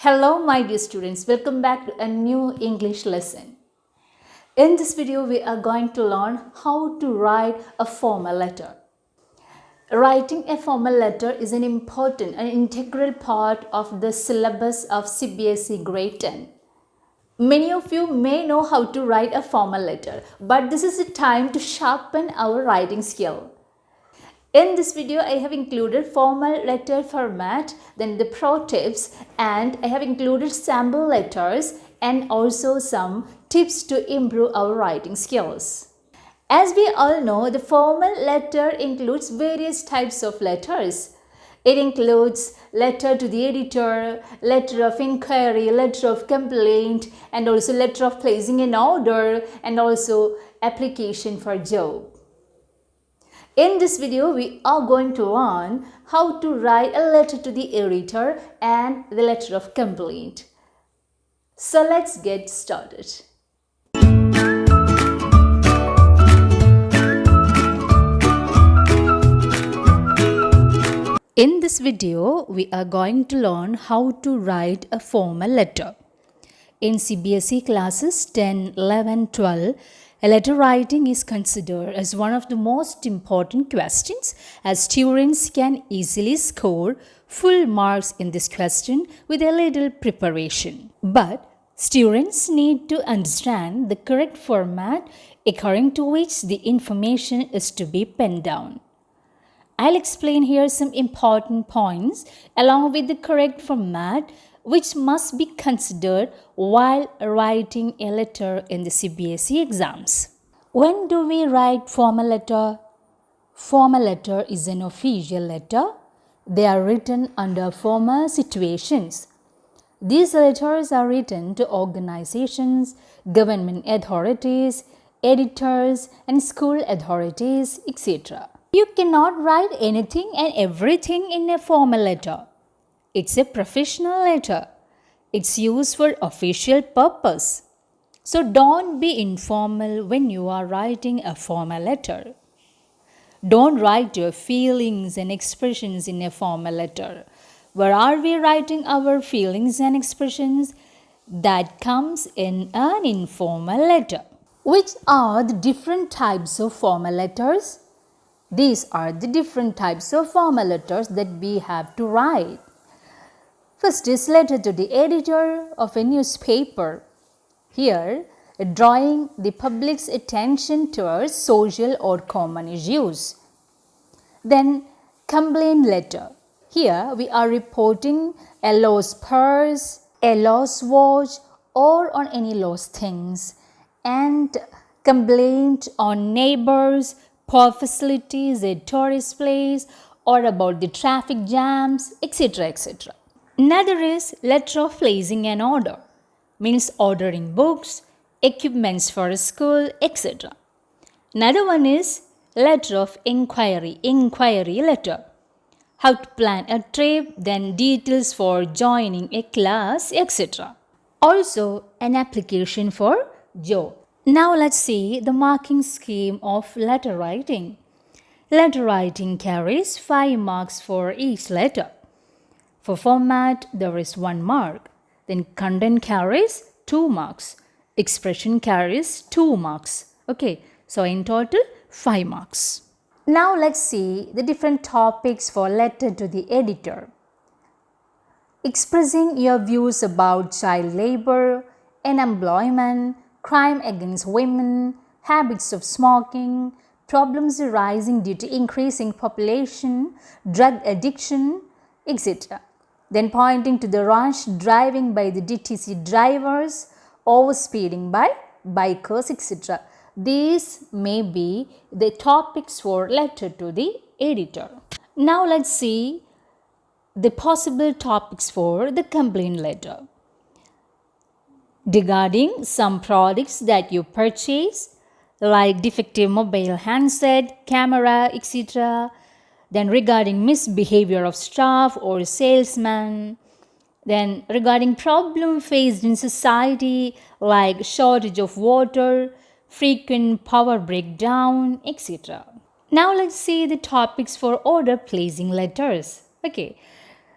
Hello my dear students, welcome back to a new English lesson. In this video we are going to learn how to write a formal letter. Writing a formal letter is an important and integral part of the syllabus of CBSE grade 10. Many of you may know how to write a formal letter, but this is the time to sharpen our writing skill. In this video, I have included formal letter format, then the pro tips, and I have included sample letters and also some tips to improve our writing skills. As we all know, the formal letter includes various types of letters. It includes letter to the editor, letter of inquiry, letter of complaint, and also letter of placing an order, and also application for job. In this video, we are going to learn how to write a letter to the editor and the letter of complaint. So let's get started. In this video, we are going to learn how to write a formal letter. In CBSE classes 10, 11, 12, letter writing is considered as one of the most important questions, as students can easily score full marks in this question with a little preparation. But students need to understand the correct format according to which the information is to be penned down. I'll explain here some important points along with the correct format which must be considered while writing a letter in the CBSE exams. When do we write formal letter? Formal letter is an official letter. They are written under formal situations. These letters are written to organizations, government authorities, editors, and school authorities, etc. You cannot write anything and everything in a formal letter. It's a professional letter. It's used for official purpose. So don't be informal when you are writing a formal letter. Don't write your feelings and expressions in a formal letter. Where are we writing our feelings and expressions? That comes in an informal letter. Which are the different types of formal letters? These are the different types of formal letters that we have to write. First is letter to the editor of a newspaper. Here, drawing the public's attention towards social or common issues. Then, complaint letter. Here, we are reporting a lost purse, a lost watch, or on any lost things. And complaint on neighbors, poor facilities at tourist place, or about the traffic jams, etc. etc. Another is letter of placing an order, means ordering books, equipments for a school, etc. Another one is letter of inquiry letter, how to plan a trip, then details for joining a class, etc. Also an application for job. Now let's see the marking scheme of letter writing. Letter writing carries 5 marks for each letter. For format, there is 1 mark. Then content carries 2 marks. Expression carries 2 marks. Okay, so in total 5 marks. Now let's see the different topics for letter to the editor. Expressing your views about child labor, unemployment, crime against women, habits of smoking, problems arising due to increasing population, drug addiction, etc. Then pointing to the rash driving by the DTC drivers, overspeeding by bikers, etc. These may be the topics for letter to the editor. Now let's see the possible topics for the complaint letter. Regarding some products that you purchase, like defective mobile handset, camera, etc. Then regarding misbehavior of staff or salesman. Then regarding problem faced in society, like shortage of water, frequent power breakdown, etc. Now let's see the topics for order placing letters. Okay.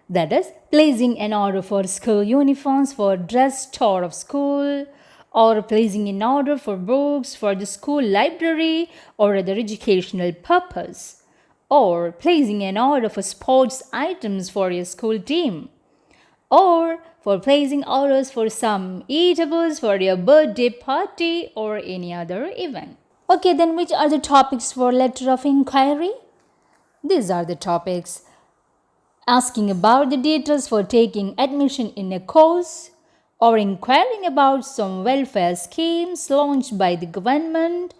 That is, placing an order for school uniforms for dress store of school, or placing an order for books for the school library or other educational purpose, or placing an order for sports items for your school team, or for placing orders for some eatables for your birthday party or any other event. Okay, then which are the topics for letter of inquiry? These are the topics: asking about the details for taking admission in a course, or inquiring about some welfare schemes launched by the government,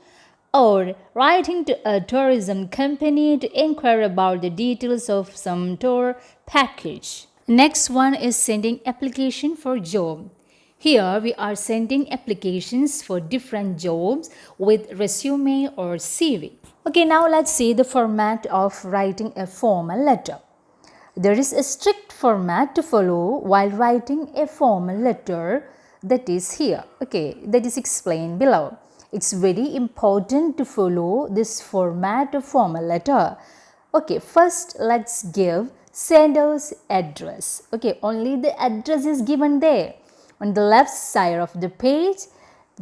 or writing to a tourism company to inquire about the details of some tour package. Next one is sending application for job. Here we are sending applications for different jobs with resume or CV. Okay, now let's see the format of writing a formal letter. There is a strict format to follow while writing a formal letter, that is here. Okay, that is explained below. It's very important to follow this format of formal letter. Okay, first let's give sender's address. Okay, only the address is given there. On the left side of the page,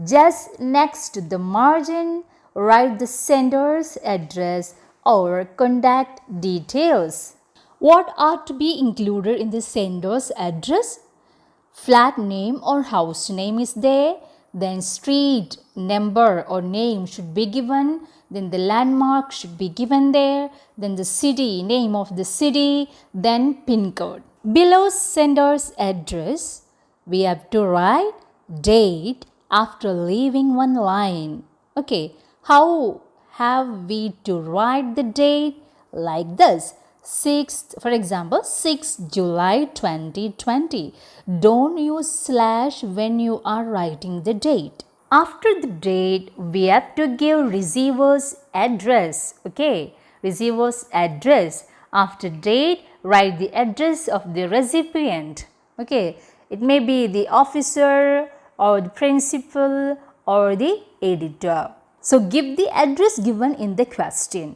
just next to the margin, write the sender's address or contact details. What are to be included in the sender's address? Flat name or house name is there. Then street, number or name should be given. Then the landmark should be given there. Then the city, name of the city. Then PIN code. Below sender's address, we have to write date after leaving one line. Okay, how have we to write the date? Like this. 6th, for example, 6th July 2020. Don't use slash when you are writing the date. After the date, we have to give receiver's address. Okay, receiver's address. After date, write the address of the recipient. Okay, it may be the officer or the principal or the editor. So, give the address given in the question.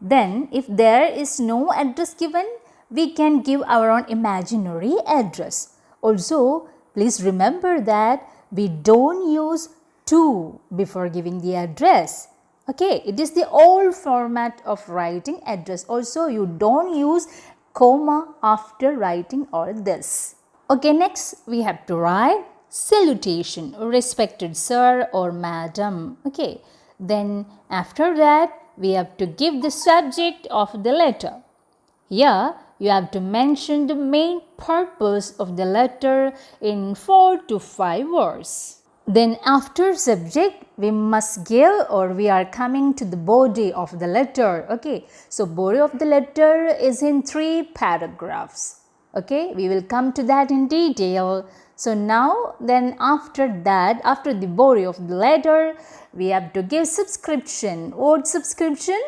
Then, if there is no address given, we can give our own imaginary address. Also, please remember that we don't use to before giving the address. Okay, it is the old format of writing address. Also, you don't use comma after writing all this. Okay, next we have to write salutation, respected sir or madam. Okay, then after that, we have to give the subject of the letter. Here, you have to mention the main purpose of the letter in 4 to 5 words. Then after subject, we must give or we are coming to the body of the letter. Okay, so body of the letter is in 3 paragraphs. Okay, we will come to that in detail. So now then after that, after the body of the letter, we have to give subscription. What subscription?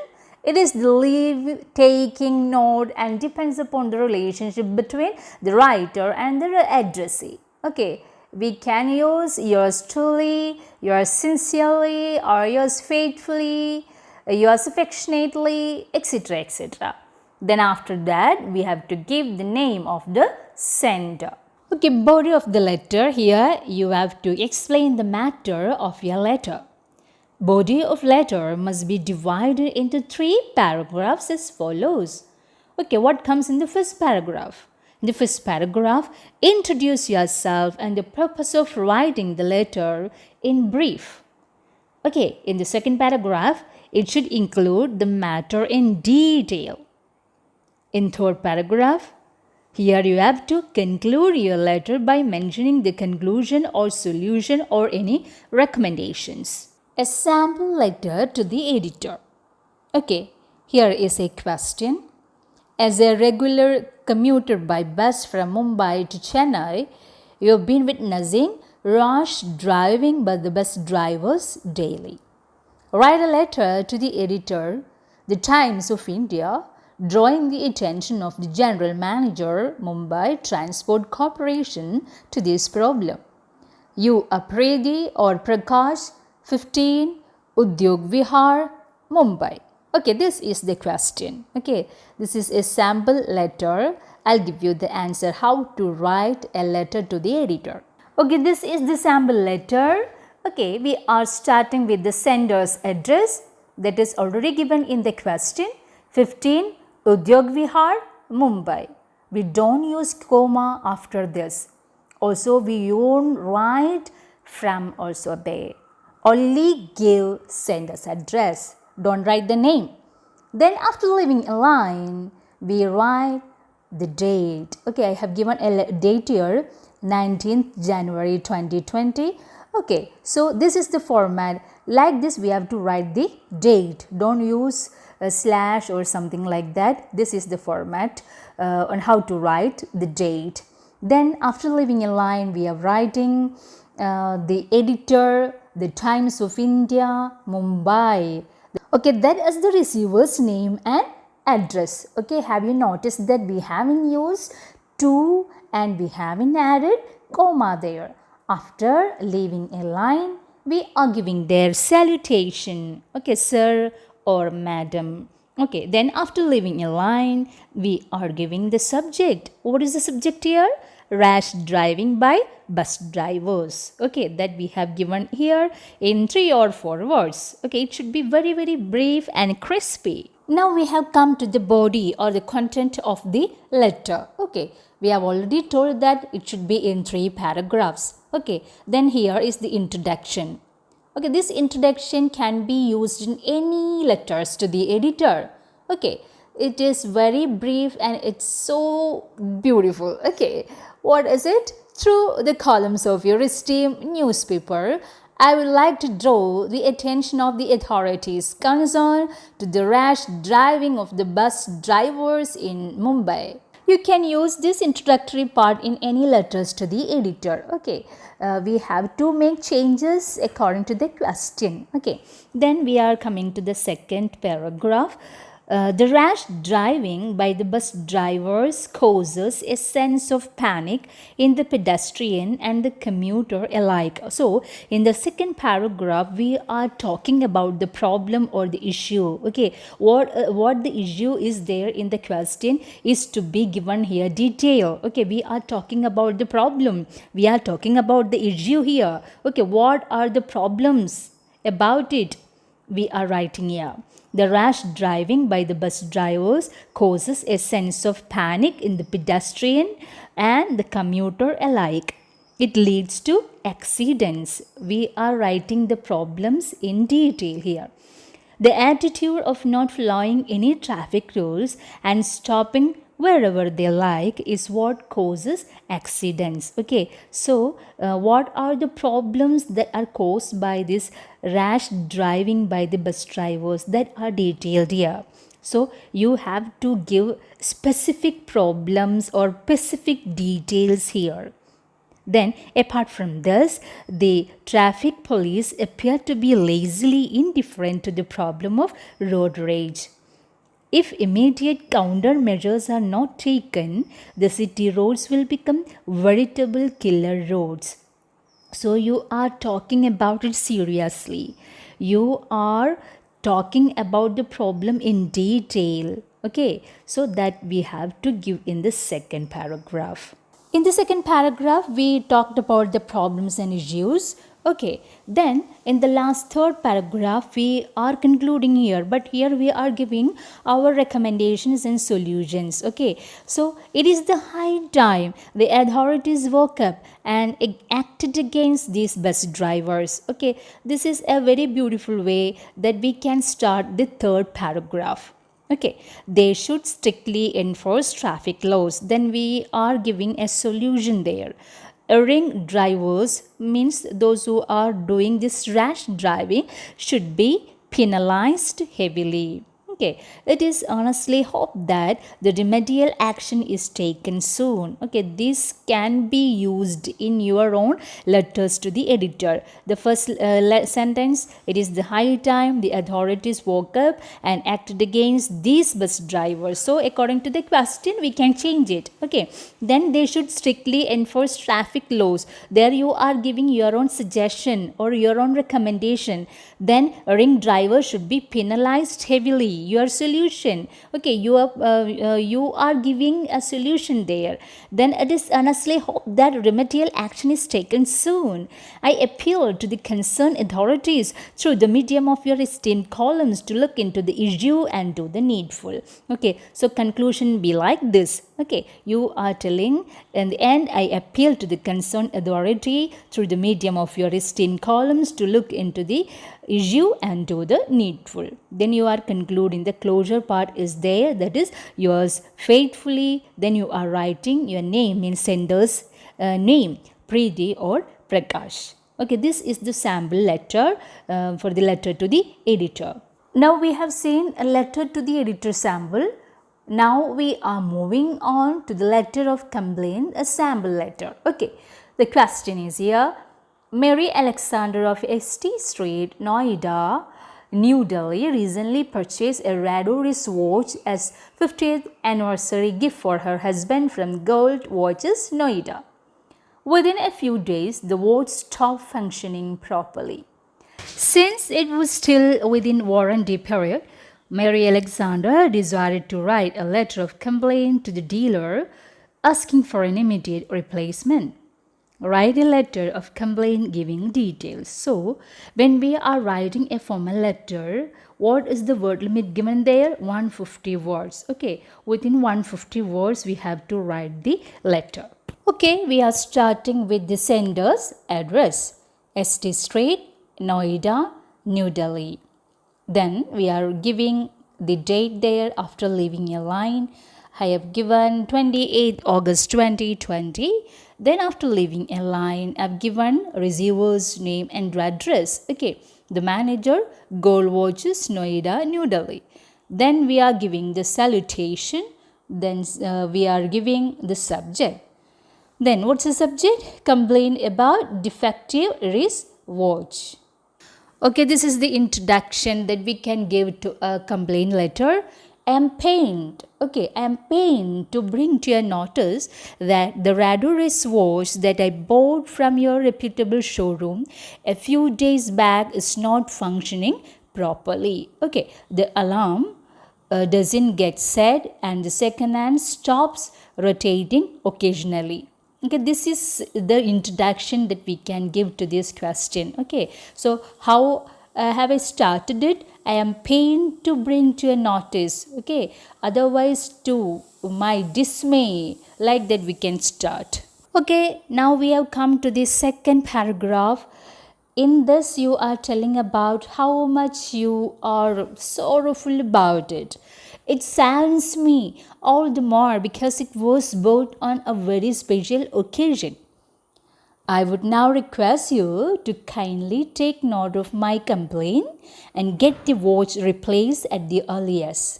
It is the leave taking note and depends upon the relationship between the writer and the addressee. Okay, we can use yours truly, yours sincerely or yours faithfully, yours affectionately, etc. etc. Then after that, we have to give the name of the sender. Okay, body of the letter. Here you have to explain the matter of your letter. Body of letter must be divided into 3 paragraphs as follows. Okay, what comes in the first paragraph? In the first paragraph, introduce yourself and the purpose of writing the letter in brief. Okay, in the second paragraph, it should include the matter in detail. In third paragraph, here you have to conclude your letter by mentioning the conclusion or solution or any recommendations. A sample letter to the editor. Okay, here is a question. As a regular commuter by bus from Mumbai to Chennai, you have been witnessing rash driving by the bus drivers daily. Write a letter to the editor, The Times of India, drawing the attention of the General Manager, Mumbai Transport Corporation, to this problem. You, Apredi or Prakash, 15, Udyog Vihar, Mumbai. Okay, this is the question. Okay, this is a sample letter. I'll give you the answer how to write a letter to the editor. Okay, this is the sample letter. Okay, we are starting with the sender's address that is already given in the question. 15 Udyog Vihar, Mumbai. We don't use comma after this. Also, we won't write from also there. Only give sender's address. Don't write the name. Then after leaving a line, we write the date. Okay, I have given a date here, 19th January 2020. Okay, so this is the format. Like this, we have to write the date. Don't use a slash or something like that. This is the format on how to write the date. Then after leaving a line, we are writing the editor, the Times of India, Mumbai. Okay, that is the receiver's name and address. Okay, have you noticed that we haven't used to and we haven't added comma there. After leaving a line, we are giving their salutation. Okay, sir or madam. Okay, then after leaving a line, we are giving the subject. What is the subject here? Rash driving by bus drivers. Okay, that we have given here in 3 or 4 words. Okay, it should be very, very brief and crispy. Now we have come to the body or the content of the letter. Okay, we have already told that it should be in 3 paragraphs. Okay, then here is the introduction. Okay, this introduction can be used in any letters to the editor. Okay, it is very brief and it's so beautiful. Okay, what is it? Through the columns of your esteemed newspaper, I would like to draw the attention of the authorities concerned to the rash driving of the bus drivers in Mumbai. You can use this introductory part in any letters to the editor. Okay, we have to make changes according to the question. Okay, then we are coming to the second paragraph. The rash driving by the bus drivers causes a sense of panic in the pedestrian and the commuter alike. So, in the second paragraph, we are talking about the problem or the issue. Okay, what the issue is there in the question is to be given here detail. Okay, we are talking about the problem. We are talking about the issue here. Okay, what are the problems about it? We are writing here. The rash driving by the bus drivers causes a sense of panic in the pedestrian and the commuter alike. It leads to accidents. We are writing the problems in detail here. The attitude of not following any traffic rules and stopping wherever they like is what causes accidents. Okay, so what are the problems that are caused by this rash driving by the bus drivers that are detailed here? So you have to give specific problems or specific details here. Then, apart from this, the traffic police appear to be lazily indifferent to the problem of road rage. If immediate countermeasures are not taken, the city roads will become veritable killer roads. So you are talking about it seriously. You are talking about the problem in detail. Okay, so that we have to give in the second paragraph. In the second paragraph, we talked about the problems and issues. Okay, then in the last third paragraph, we are concluding here, but here we are giving our recommendations and solutions. Okay, so it is the high time the authorities woke up and acted against these bus drivers. Okay, this is a very beautiful way that we can start the third paragraph. Okay, they should strictly enforce traffic laws. Then we are giving a solution there. Erring drivers means those who are doing this rash driving should be penalized heavily. Okay, Okay, it is honestly hope that the remedial action is taken soon. Okay, this can be used in your own letters to the editor. The first sentence, it is the high time the authorities woke up and acted against these bus drivers. So according to the question, we can change it. Okay, then they should strictly enforce traffic laws. There you are giving your own suggestion or your own recommendation. Then ring driver should be penalized heavily. Your solution. Okay, you are giving a solution there. Then it is honestly hope that remedial action is taken soon. I appeal to the concerned authorities through the medium of your esteemed columns to look into the issue and do the needful. Okay, so conclusion be like this. Okay, you are telling in the end, I appeal to the concerned authority through the medium of your esteemed columns to look into the issue and do the needful. Then you are concluding, the closure part is there, that is yours faithfully. Then you are writing your name in sender's name, Preeti or Prakash. Okay, this is the sample letter for the letter to the editor. Now we have seen a letter to the editor sample. Now we are moving on to the letter of complaint, a sample letter. Okay, the question is here. Mary Alexander of ST Street, Noida, New Delhi recently purchased a Rado wristwatch as 50th anniversary gift for her husband from Gold Watches, Noida. Within a few days, the watch stopped functioning properly. Since it was still within warranty period, Mary Alexander decided to write a letter of complaint to the dealer asking for an immediate replacement. Write a letter of complaint giving details. So, when we are writing a formal letter, what is the word limit given there? 150 words. Okay, within 150 words, we have to write the letter. Okay, we are starting with the sender's address. ST Street, Noida, New Delhi. Then we are giving the date there after leaving a line. I have given 28 August 2020. Then after leaving a line, I've given receiver's name and address. Okay, the manager, Gold Watches, Noida, New Delhi. Then we are giving the salutation. Then we are giving the subject. Then what's the subject? Complaint about defective wristwatch. Okay, this is the introduction that we can give to a complaint letter. I am pained. Okay, I am pained to bring to your notice that the Rado wristwatch that I bought from your reputable showroom a few days back is not functioning properly. Okay, the alarm doesn't get set and the second hand stops rotating occasionally. Okay, this is the introduction that we can give to this question. Okay, so how have I started it? I am pained to bring to a notice. Okay, otherwise to my dismay, like that we can start. Okay, now we have come to the second paragraph. In this, you are telling about how much you are sorrowful about it. It saddens me all the more because it was bought on a very special occasion. I would now request you to kindly take note of my complaint and get the watch replaced at the earliest.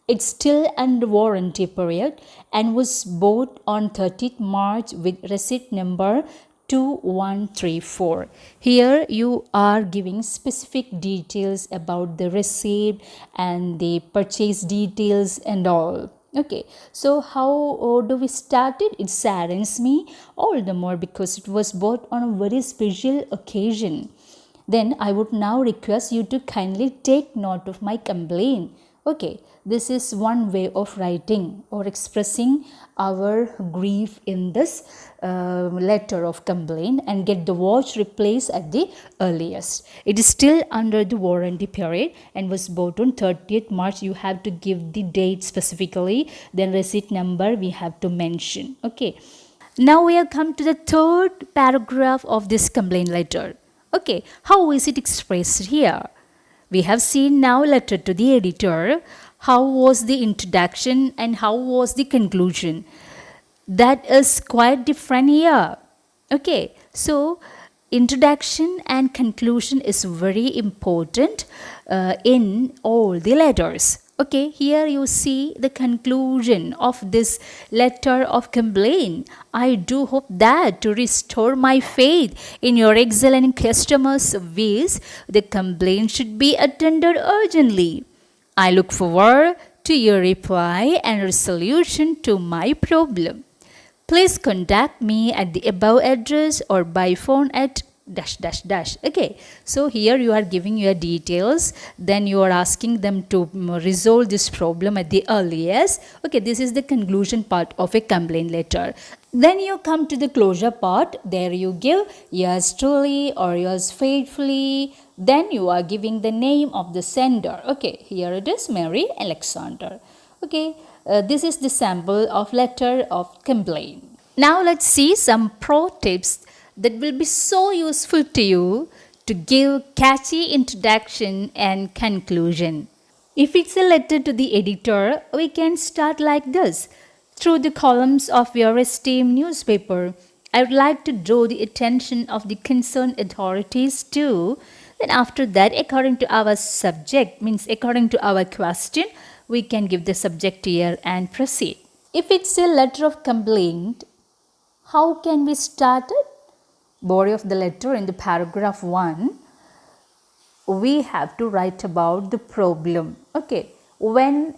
It's still under warranty period and was bought on 30th March with receipt number 2134. Here you are giving specific details about the receipt and the purchase details and all. Okay, so how do we start it? It saddens me all the more because it was bought on a very special occasion. Then I would now request you to kindly take note of my complaint. Okay, this is one way of writing or expressing our grief in this letter of complaint and get the watch replaced at the earliest. It is still under the warranty period and was bought on 30th March. You have to give the date specifically, then receipt number we have to mention. Okay, now we have come to the third paragraph of this complaint letter. Okay, how is it expressed here? We have seen now letter to the editor. How was the introduction and how was the conclusion? That is quite different here. Okay, so introduction and conclusion is very important in all the letters. Okay, here you see the conclusion of this letter of complaint. I do hope that to restore my faith in your excellent customer service, the complaint should be attended urgently. I look forward to your reply and resolution to my problem. Please contact me at the above address or by phone at dash dash dash. Okay, so here you are giving your details, then you are asking them to resolve this problem at the earliest. Okay, this is the conclusion part of a complaint letter. Then you come to the closure part. There you give yours truly or yours faithfully. Then you are giving the name of the sender. Okay, here it is, Mary Alexander. Okay, this is the sample of letter of complaint. Now let's see some pro tips that will be so useful to you to give catchy introduction and conclusion. If it's a letter to the editor, we can start like this. Through the columns of your esteemed newspaper, I would like to draw the attention of the concerned authorities to. Then after that, according to our subject, means according to our question, we can give the subject here and proceed. If it's a letter of complaint, how can we start it? Body of the letter in the paragraph 1, we have to write about the problem. Okay, when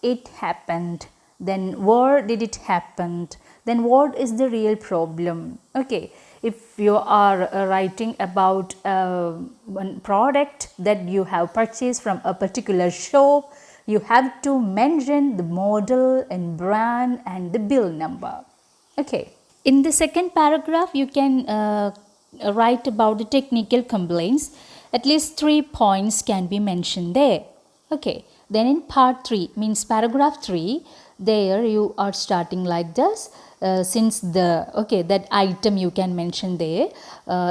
it happened, then where did it happen, then what is the real problem. Okay, if you are writing about one product that you have purchased from a particular shop, you have to mention the model and brand and the bill number. Okay. In the second paragraph, you can write about the technical complaints. At least 3 points can be mentioned there. Okay. Then in part 3, means paragraph 3, there you are starting like this. Since that item you can mention there.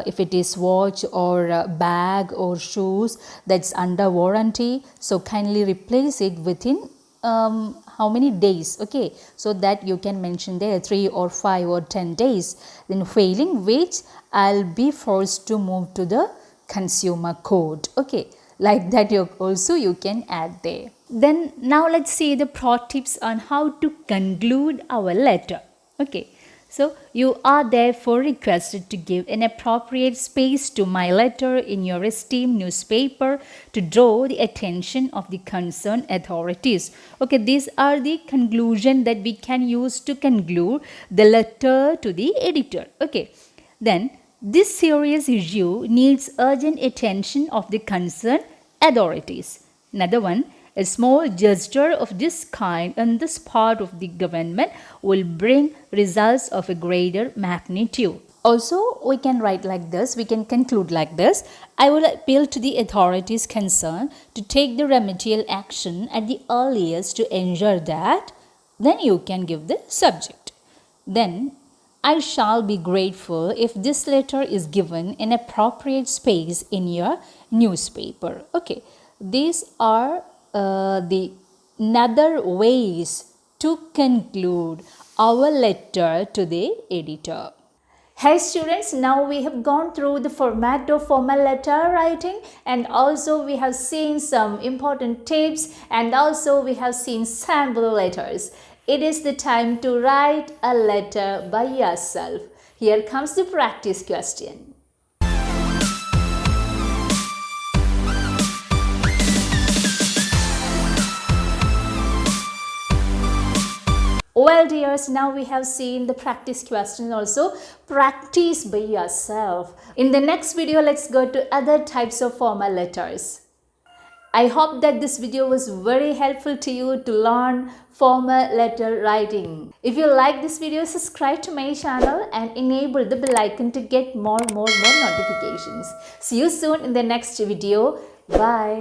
If it is watch or bag or shoes that's under warranty, so kindly replace it within how many days. Okay, so that you can mention there 3 or 5 or 10 days. Then failing which I'll be forced to move to the consumer court. Okay, like that you can add there. Then now let's see the pro tips on how to conclude our letter. Okay, so you are therefore requested to give an appropriate space to my letter in your esteemed newspaper to draw the attention of the concerned authorities. Okay, these are the conclusion that we can use to conclude the letter to the editor. Okay, then this serious issue needs urgent attention of the concerned authorities. Another one, a small gesture of this kind on this part of the government will bring results of a greater magnitude. Also, we can write like this, we can conclude like this. I will appeal to the authorities concerned to take the remedial action at the earliest to ensure that. Then you can give the subject. Then, I shall be grateful if this letter is given in appropriate space in your newspaper. Okay, these are the other ways to conclude our letter to the editor. Hey students, now we have gone through the format of formal letter writing, and also we have seen some important tips, and also we have seen sample letters. It is the time to write a letter by yourself. Here comes the practice question. Well dears, now we have seen the practice question also. Practice by yourself. In the next video, let's go to other types of formal letters. I hope that this video was very helpful to you to learn formal letter writing. If you like this video, subscribe to my channel and enable the bell icon to get more notifications. See you soon in the next video. Bye.